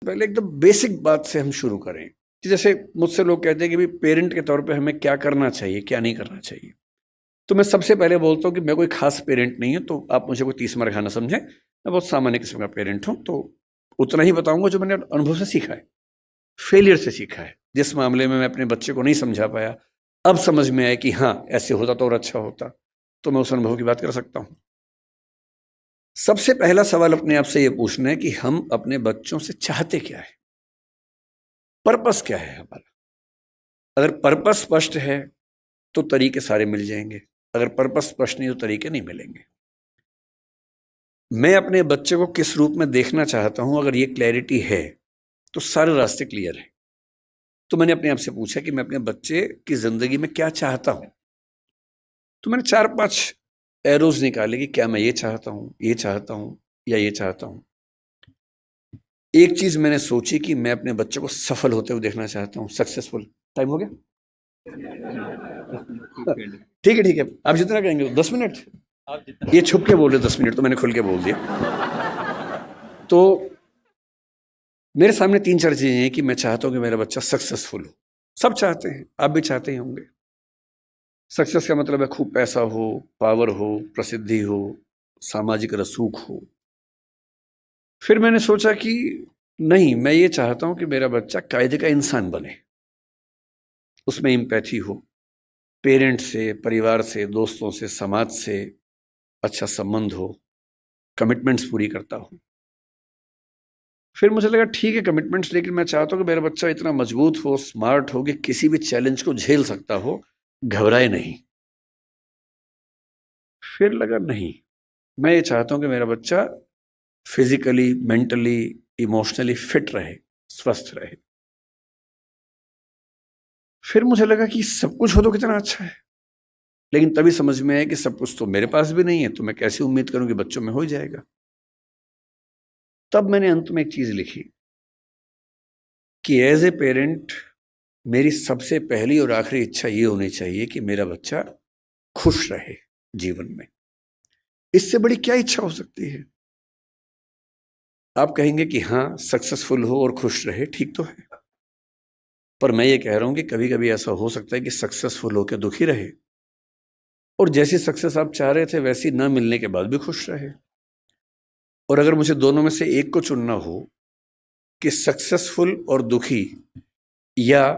पहले एकदम बेसिक बात से हम शुरू करें कि जैसे मुझसे लोग कहते हैं कि भाई पेरेंट के तौर पे हमें क्या करना चाहिए, क्या नहीं करना चाहिए। तो मैं सबसे पहले बोलता हूँ कि मैं कोई खास पेरेंट नहीं हूँ, तो आप मुझे कोई 30 खाना समझें। मैं बहुत सामान्य किस्म का पेरेंट हूँ, तो उतना ही बताऊंगा जो मैंने अनुभव से सीखा है, फेलियर से सीखा है। जिस मामले में मैं अपने बच्चे को नहीं समझा पाया, अब समझ में आया कि हाँ ऐसे होता तो और अच्छा होता, तो मैं उस अनुभव की बात कर सकता हूँ। सबसे पहला सवाल अपने आप से ये पूछना है कि हम अपने बच्चों से चाहते क्या है, पर्पस क्या है हमारा। अगर पर्पस स्पष्ट है तो तरीके सारे मिल जाएंगे, अगर पर्पस स्पष्ट नहीं तो तरीके नहीं मिलेंगे। मैं अपने बच्चे को किस रूप में देखना चाहता हूं, अगर ये क्लैरिटी है तो सारे रास्ते क्लियर हैं। तो मैंने अपने आप से पूछा कि मैं अपने बच्चे की जिंदगी में क्या चाहता हूं। तो मैंने 4-5 एरोज निकाले कि क्या मैं ये चाहता हूं, ये चाहता हूं या ये चाहता हूं। एक चीज मैंने सोची कि मैं अपने बच्चे को सफल होते हुए देखना चाहता हूं, सक्सेसफुल। टाइम हो गया? ठीक है ठीक है, आप जितना कहेंगे 10 मिनट। ये छुप के बोल रहे 10 मिनट, तो मैंने खुल के बोल दिया। तो मेरे सामने 3-4 चीजें हैं कि मैं चाहता हूं कि मेरा बच्चा सक्सेसफुल हो। सब चाहते हैं, आप भी चाहते ही होंगे। सक्सेस का मतलब है खूब पैसा हो, पावर हो, प्रसिद्धि हो, सामाजिक रसूख हो। फिर मैंने सोचा कि नहीं, मैं ये चाहता हूं कि मेरा बच्चा कायदे का इंसान बने, उसमें एम्पैथी हो, पेरेंट से, परिवार से, दोस्तों से, समाज से अच्छा संबंध हो, कमिटमेंट्स पूरी करता हो। फिर मुझे लगा ठीक है कमिटमेंट्स, लेकिन मैं चाहता हूँ कि मेरा बच्चा इतना मजबूत हो, स्मार्ट हो कि किसी भी चैलेंज को झेल सकता हो, घबराए नहीं। फिर लगा नहीं, मैं ये चाहता हूँ कि मेरा बच्चा फिजिकली, मेंटली, इमोशनली फिट रहे, स्वस्थ रहे। फिर मुझे लगा कि सब कुछ हो तो कितना अच्छा है, लेकिन तभी समझ में आया कि सब कुछ तो मेरे पास भी नहीं है, तो मैं कैसे उम्मीद करूं कि बच्चों में हो जाएगा। तब मैंने अंत में एक चीज लिखी कि एज ए पेरेंट मेरी सबसे पहली और आखिरी इच्छा ये होनी चाहिए कि मेरा बच्चा खुश रहे जीवन में। इससे बड़ी क्या इच्छा हो सकती है? आप कहेंगे कि हाँ सक्सेसफुल हो और खुश रहे, ठीक तो है, पर मैं ये कह रहा हूं कि कभी कभी ऐसा हो सकता है कि सक्सेसफुल होकर दुखी रहे, और जैसी सक्सेस आप चाह रहे थे वैसी ना मिलने के बाद भी खुश रहे। और अगर मुझे दोनों में से एक को चुनना हो कि सक्सेसफुल और दुखी, या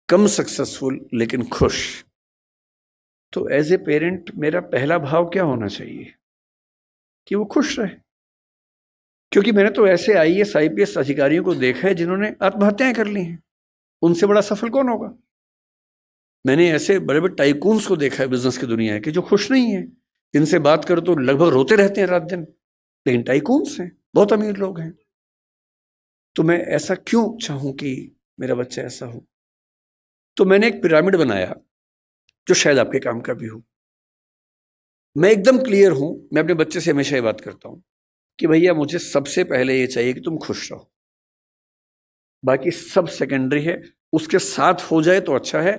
कम सक्सेसफुल लेकिन खुश, तो एज ए पेरेंट मेरा पहला भाव क्या होना चाहिए? कि वो खुश रहे। क्योंकि मैंने तो ऐसे आईएएस आईपीएस अधिकारियों को देखा है जिन्होंने आत्महत्याएं कर ली हैं, उनसे बड़ा सफल कौन होगा? मैंने ऐसे बड़े बड़े टाइकून्स को देखा है बिजनेस की दुनिया के, जो खुश नहीं है। इनसे बात करो तो लगभग रोते रहते हैं रात दिन, लेकिन टाइकून्स हैं, बहुत अमीर लोग हैं। तो मैं ऐसा क्यों चाहूं कि मेरा बच्चा ऐसा हो? तो मैंने एक पिरामिड बनाया जो शायद आपके काम का भी हो। मैं एकदम क्लियर हूं, मैं अपने बच्चे से हमेशा ये बात करता हूं कि भैया मुझे सबसे पहले ये चाहिए कि तुम खुश रहो, बाकी सब सेकेंडरी है। उसके साथ हो जाए तो अच्छा है,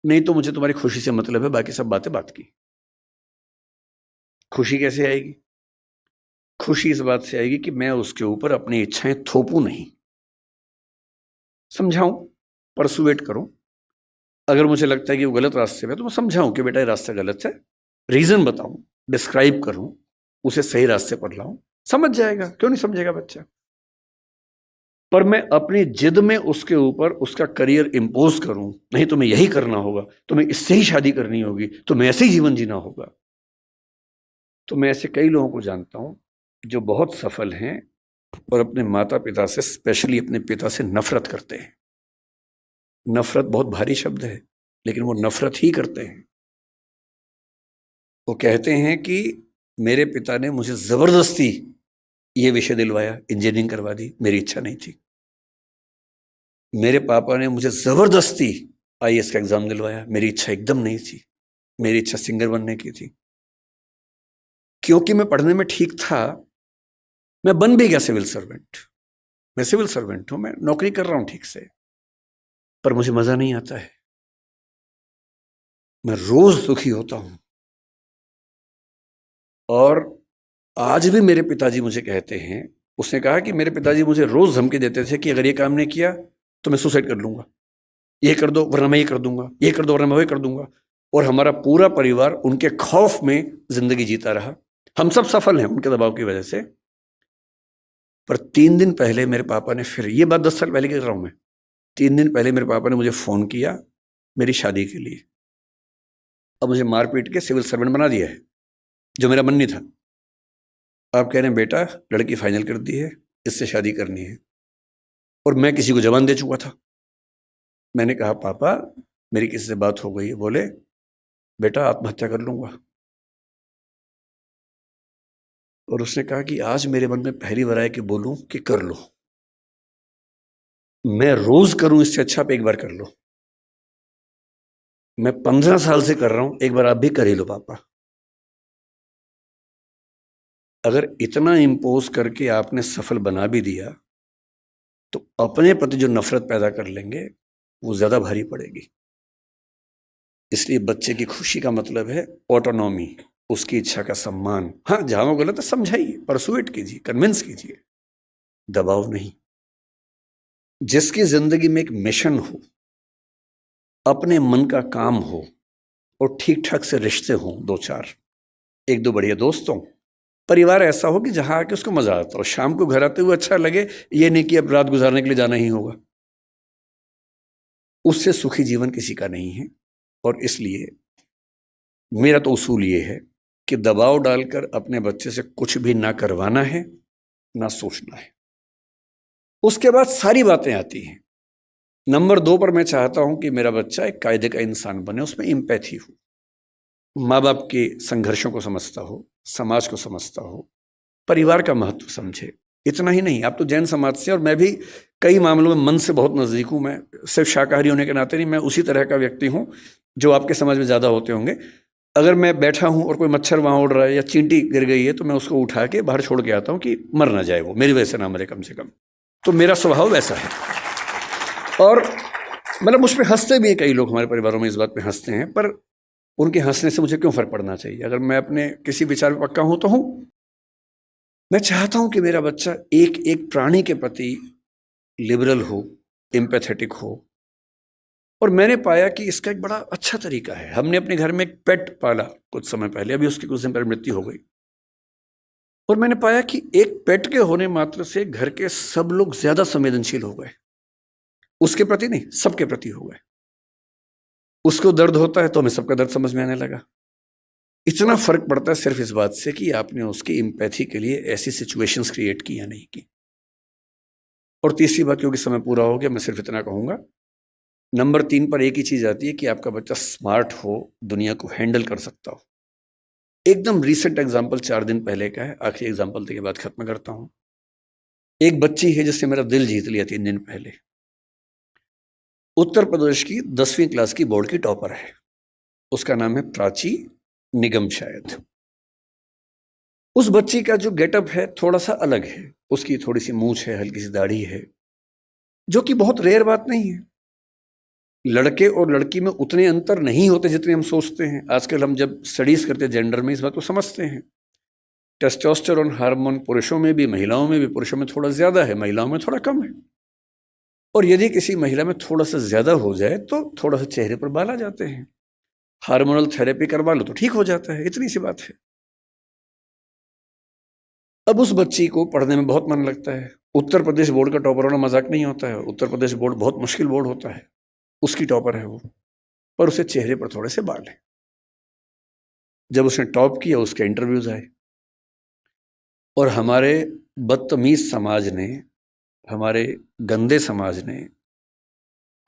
नहीं तो मुझे तुम्हारी खुशी से मतलब है, बाकी सब बातें बात की। खुशी कैसे आएगी? खुशी इस बात से आएगी कि मैं उसके ऊपर अपनी इच्छाएं थोपूं नहीं, समझाऊं, परसुएट करूं। अगर मुझे लगता है कि वो गलत रास्ते में, तो मैं समझाऊं कि बेटा ये रास्ता गलत है, रीजन बताऊं, डिस्क्राइब करूं, उसे सही रास्ते पर लाऊं। समझ जाएगा, क्यों नहीं समझेगा बच्चा? पर मैं अपनी जिद में उसके ऊपर उसका करियर इंपोज करूं, नहीं तुम्हें यही करना होगा, तुम्हें इससे ही शादी करनी होगी, तुम्हें ऐसे ही जीवन जीना होगा। तो मैं ऐसे कई लोगों को जानता हूं जो बहुत सफल हैं और अपने माता पिता से, स्पेशली अपने पिता से नफरत करते हैं। नफरत बहुत भारी शब्द है, लेकिन वो नफरत ही करते हैं। वो कहते हैं कि मेरे पिता ने मुझे जबरदस्ती ये विषय दिलवाया, इंजीनियरिंग करवा दी, मेरी इच्छा नहीं थी। मेरे पापा ने मुझे जबरदस्ती आईएएस का एग्जाम दिलवाया, मेरी इच्छा एकदम नहीं थी, मेरी इच्छा सिंगर बनने की थी। क्योंकि मैं पढ़ने में ठीक था, मैं बन भी गया सिविल सर्वेंट। मैं सिविल सर्वेंट हूं, मैं नौकरी कर रहा हूं ठीक से, पर मुझे मजा नहीं आता है, मैं रोज दुखी होता हूं। और आज भी मेरे पिताजी मुझे कहते हैं, उसने कहा कि मेरे पिताजी मुझे रोज धमकी देते थे कि अगर ये काम नहीं किया तो मैं सुसाइड कर लूंगा, ये कर दो वरना मैं ये कर दूंगा, ये कर दो वरना मैं वो कर दूंगा। और हमारा पूरा परिवार उनके खौफ में जिंदगी जीता रहा। हम सब सफल हैं उनके दबाव की वजह से। पर 3 दिन पहले मेरे पापा ने फिर, ये बात 10 साल पहले की कर रहा हूं मैं, 3 दिन पहले मेरे पापा ने मुझे फोन किया मेरी शादी के लिए। अब मुझे मारपीट के सिविल सर्वेंट बना दिया है, जो मेरा मन नहीं था। आप कह रहे हैं बेटा लड़की फाइनल कर दी है, इससे शादी करनी है, और मैं किसी को जवान दे चुका था। मैंने कहा पापा मेरी किसी से बात हो गई है। बोले बेटा आत्महत्या कर लूंगा। और उसने कहा कि आज मेरे मन में पहली बार आया कि बोलूं कि कर लो। मैं रोज करूं इससे अच्छा आप एक बार कर लो। मैं 15 साल से कर रहा हूं, एक बार आप भी कर ही लो पापा। अगर इतना इंपोज करके आपने सफल बना भी दिया तो अपने प्रति जो नफरत पैदा कर लेंगे वो ज्यादा भारी पड़ेगी। इसलिए बच्चे की खुशी का मतलब है ऑटोनॉमी, उसकी इच्छा का सम्मान। हाँ जहां वो गलत है समझाइए, परसुएट कीजिए, कन्विंस कीजिए, दबाव नहीं। जिसकी जिंदगी में एक मिशन हो, अपने मन का काम हो, और ठीक ठाक से रिश्ते हों, 2-4, 1-2 बढ़िया दोस्त हों, परिवार ऐसा हो कि जहां आके उसको मजा आता हो, शाम को घर आते हुए अच्छा लगे, ये नहीं कि अब रात गुजारने के लिए जाना ही होगा। उससे सुखी जीवन किसी का नहीं है। और इसलिए मेरा तो उसूल ये है कि दबाव डालकर अपने बच्चे से कुछ भी ना करवाना है, ना सोचना है। उसके बाद सारी बातें आती हैं। नंबर 2 पर मैं चाहता हूं कि मेरा बच्चा एक कायदे का इंसान बने, उसमें एम्पैथी हो, माँ बाप के संघर्षों को समझता हो, समाज को समझता हो, परिवार का महत्व समझे। इतना ही नहीं, आप तो जैन समाज से, और मैं भी कई मामलों में मन से बहुत नजदीक हूं। मैं सिर्फ शाकाहारी होने के नाते नहीं, मैं उसी तरह का व्यक्ति हूं जो आपके समाज में ज्यादा होते होंगे। अगर मैं बैठा हूं और कोई मच्छर वहां उड़ रहा है या चींटी गिर गई है तो मैं उसको उठा के बाहर छोड़ के आता हूं कि मर ना जाए, वो मेरी वजह से ना मरे कम से कम। तो मेरा स्वभाव वैसा है। और मतलब मुझ पर हंसते भी हैं कई लोग, हमारे परिवारों में इस बात पे हंसते हैं, पर उनके हंसने से मुझे क्यों फर्क पड़ना चाहिए? अगर मैं अपने किसी विचार में पक्का हूं तो हूं। मैं चाहता हूं कि मेरा बच्चा एक एक प्राणी के प्रति लिबरल हो, एम्पैथेटिक हो। और मैंने पाया कि इसका एक बड़ा अच्छा तरीका है। हमने अपने घर में एक पेट पाला कुछ समय पहले, अभी उसकी कुछ दिन पहले मृत्यु हो गई। और मैंने पाया कि एक पेट के होने मात्र से घर के सब लोग ज्यादा संवेदनशील हो गए। उसके प्रति नहीं, सबके प्रति हो गए। उसको दर्द होता है तो हमें सबका दर्द समझ में आने लगा। इतना फर्क पड़ता है सिर्फ इस बात से कि आपने उसकी एम्पैथी के लिए ऐसी सिचुएशंस क्रिएट की या नहीं की। और तीसरी बात, क्योंकि समय पूरा हो गया, मैं सिर्फ इतना कहूंगा, नंबर 3 पर एक ही चीज आती है कि आपका बच्चा स्मार्ट हो, दुनिया को हैंडल कर सकता हो। एकदम रीसेंट एग्जाम्पल 4 दिन पहले का है, आखिरी एग्जाम्पल के बाद खत्म करता हूं। एक बच्ची है जिसने मेरा दिल जीत लिया 3 दिन पहले। उत्तर प्रदेश की 10वीं क्लास की बोर्ड की टॉपर है। उसका नाम है प्राची निगम शायद। उस बच्ची का जो गेटअप है थोड़ा सा अलग है। उसकी थोड़ी सी मूंछ है, हल्की सी दाढ़ी है, जो कि बहुत रेयर बात नहीं है। लड़के और लड़की में उतने अंतर नहीं होते जितने हम सोचते हैं। आजकल हम जब स्टडीज करते हैं जेंडर में, इस बात को समझते हैं। टेस्टोस्टेरोन हार्मोन पुरुषों में भी, महिलाओं में भी, पुरुषों में थोड़ा ज्यादा है, महिलाओं में थोड़ा कम है। और यदि किसी महिला में थोड़ा सा ज्यादा हो जाए तो थोड़ा सा चेहरे पर बाल आ जाते हैं। हार्मोनल थेरेपी करवा लो तो ठीक हो जाता है, इतनी सी बात है। अब उस बच्ची को पढ़ने में बहुत मन लगता है। उत्तर प्रदेश बोर्ड का टॉपर होना मजाक नहीं होता है। उत्तर प्रदेश बोर्ड बहुत मुश्किल बोर्ड होता है। उसकी टॉपर है वो, पर उसे चेहरे पर थोड़े से बाल हैं। जब उसने टॉप किया उसके इंटरव्यूज आए, और हमारे बदतमीज समाज ने, हमारे गंदे समाज ने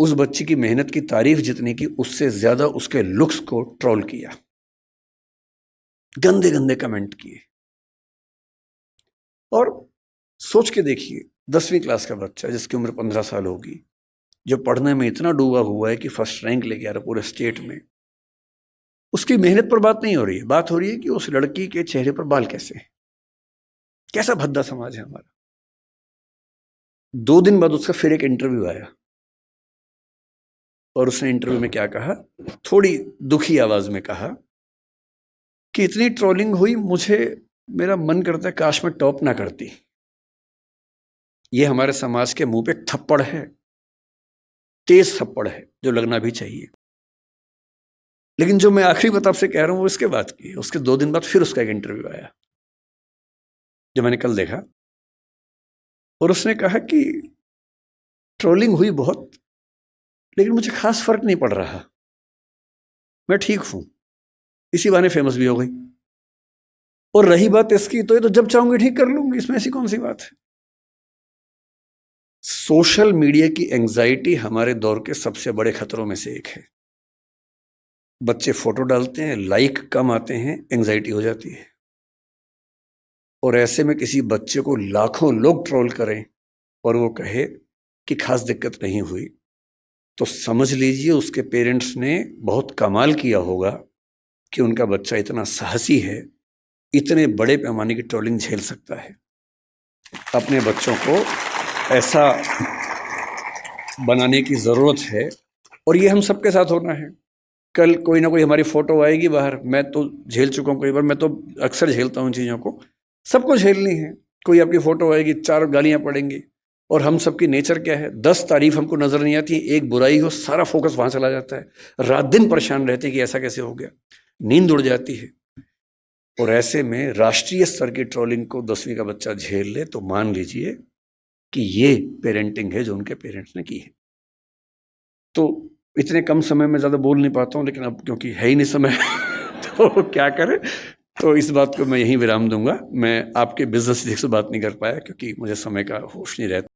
उस बच्ची की मेहनत की तारीफ जितनी की, उससे ज्यादा उसके लुक्स को ट्रोल किया, गंदे गंदे कमेंट किए। और सोच के देखिए, 10वीं क्लास का बच्चा जिसकी उम्र 15 साल होगी, जो पढ़ने में इतना डूबा हुआ है कि फर्स्ट रैंक लेके आ रहा पूरे स्टेट में, उसकी मेहनत पर बात नहीं हो रही है। बात हो रही है कि उस लड़की के चेहरे पर बाल कैसे हैं। कैसा भद्दा समाज है हमारा। 2 दिन बाद उसका फिर एक इंटरव्यू आया, और उसने इंटरव्यू में क्या कहा, थोड़ी दुखी आवाज में कहा कि इतनी ट्रोलिंग हुई, मुझे, मेरा मन करता है काश मैं टॉप ना करती। ये हमारे समाज के मुंह पे एक थप्पड़ है, तेज थप्पड़ है, जो लगना भी चाहिए। लेकिन जो मैं आखिरी बात आपसे कह रहा हूं वो इसके बाद की है। उसके 2 दिन बाद फिर उसका एक इंटरव्यू आया, जो मैंने कल देखा, और उसने कहा कि ट्रोलिंग हुई बहुत, लेकिन मुझे खास फर्क नहीं पड़ रहा, मैं ठीक हूं, इसी बहाने फेमस भी हो गई। और रही बात इसकी, तो ये तो जब चाहूंगी ठीक कर लूंगी, इसमें ऐसी कौन सी बात है। सोशल मीडिया की एंजाइटी हमारे दौर के सबसे बड़े खतरों में से एक है। बच्चे फोटो डालते हैं, लाइक कम आते हैं, एंजाइटी हो जाती है। और ऐसे में किसी बच्चे को लाखों लोग ट्रोल करें और वो कहे कि खास दिक्कत नहीं हुई, तो समझ लीजिए उसके पेरेंट्स ने बहुत कमाल किया होगा कि उनका बच्चा इतना साहसी है, इतने बड़े पैमाने की ट्रोलिंग झेल सकता है। अपने बच्चों को ऐसा बनाने की ज़रूरत है, और ये हम सबके साथ होना है। कल कोई ना कोई हमारी फ़ोटो आएगी बाहर, मैं तो झेल चुका हूँ कई बार, मैं तो अक्सर झेलता हूँ चीज़ों को, सबको झेलनी है। कोई आपकी फ़ोटो आएगी, 4 गालियाँ पड़ेंगी, और हम सबकी नेचर क्या है, 10 तारीफ हमको नज़र नहीं आती, एक बुराई हो, सारा फोकस वहाँ चला जाता है, रात दिन परेशान रहते हैं कि ऐसा कैसे हो गया, नींद उड़ जाती है। और ऐसे में राष्ट्रीय स्तर की ट्रोलिंग को 10वीं का बच्चा झेल ले, तो मान लीजिए कि ये पेरेंटिंग है जो उनके पेरेंट्स ने की है। तो इतने कम समय में ज़्यादा बोल नहीं पाता हूँ, लेकिन अब क्योंकि है ही नहीं समय तो क्या करें, तो इस बात को मैं यहीं विराम दूंगा। मैं आपके बिजनेस से बात नहीं कर पाया क्योंकि मुझे समय का होश नहीं रहता।